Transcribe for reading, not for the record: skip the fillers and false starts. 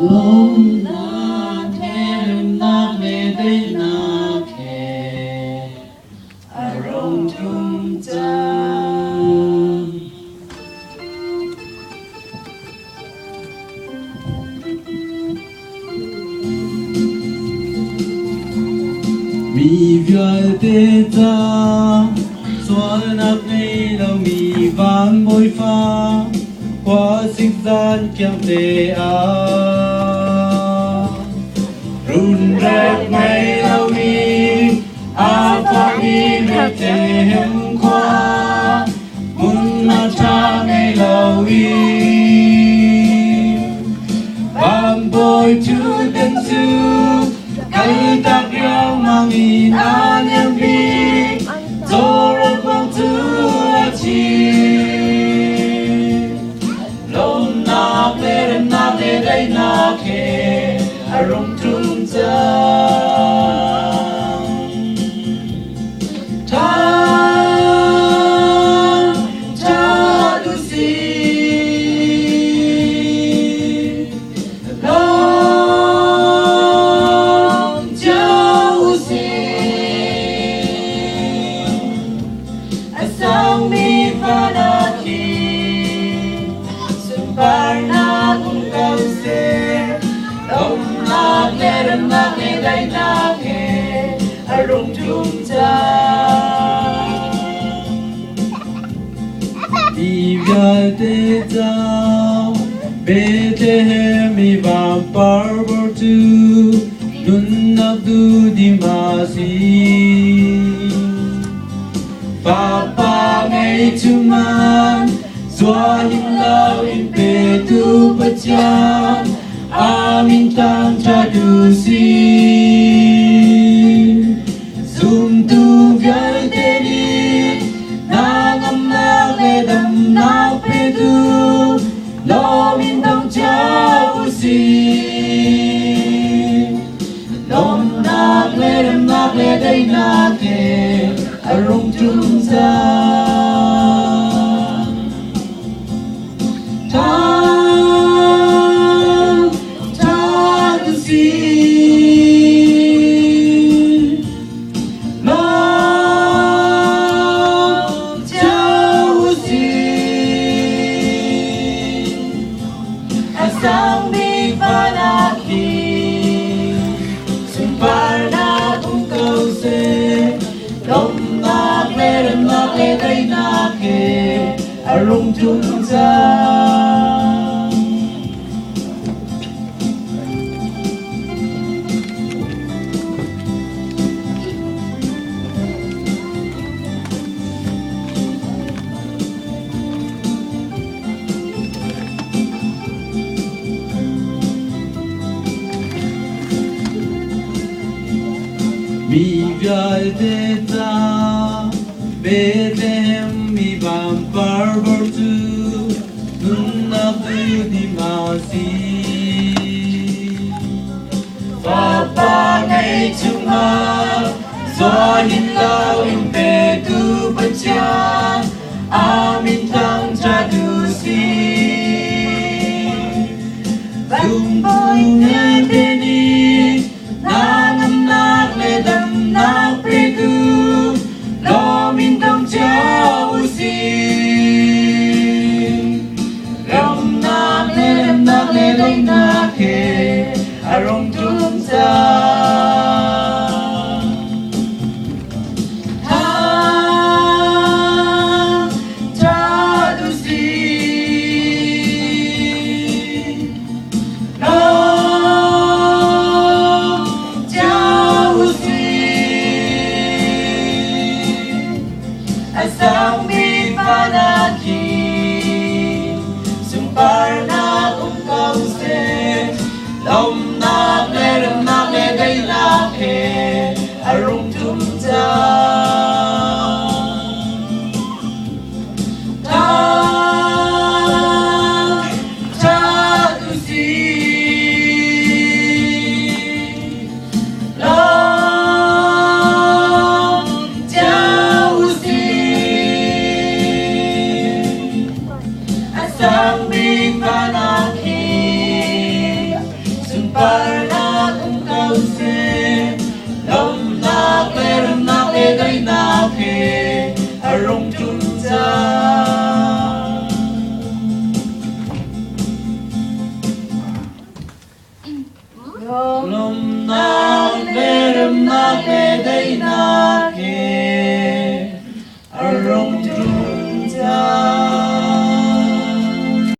Long na thêm na mê đây na khe rong trung trang mi việt tê cha xóa nắp ngay đâu mi vang bôi pha qua sinh gian kiang tê a run rep ngay đâu mi a pha mi rep tê hem qua mun na cha ngay lâu mi bang bôi chu den chu cây tắc yêu mang in an em bi cho ra quang tu chi lom na pe đây na khe rong trung trang Barna kung kause Dom na kere na ke dai na ke Arong trung cha Divya te chao Bethlehem i vam parvor tu Nun abdu di masi Papa ngay chuman Xóa hình lao in bề tu pathian Amin tang cha du si Zoom tu vyai te ni Na ngam na le dam na pe tu Lo min dong cha u si Lom na le dam na le day na ke Arong trung sa Sang mi panaki Sumpar na kung kause Dom na le day na ke Arong trung trang Mi vyai te cha Bethlehem mi vam parvor tu Nun abdu di masi Papa ngay chung ha Xóa hin lao in pe tu pathian Amin tang cha du si Dung tu ngay pe ni Na ngam na le dam na pe tu Lo min dong cha u si Lam na le dam na le day na ke Arong trung sa Sang mi panaki Sumpar na kung kause Lom na le day na ke Arong trung trang cha tu si Sang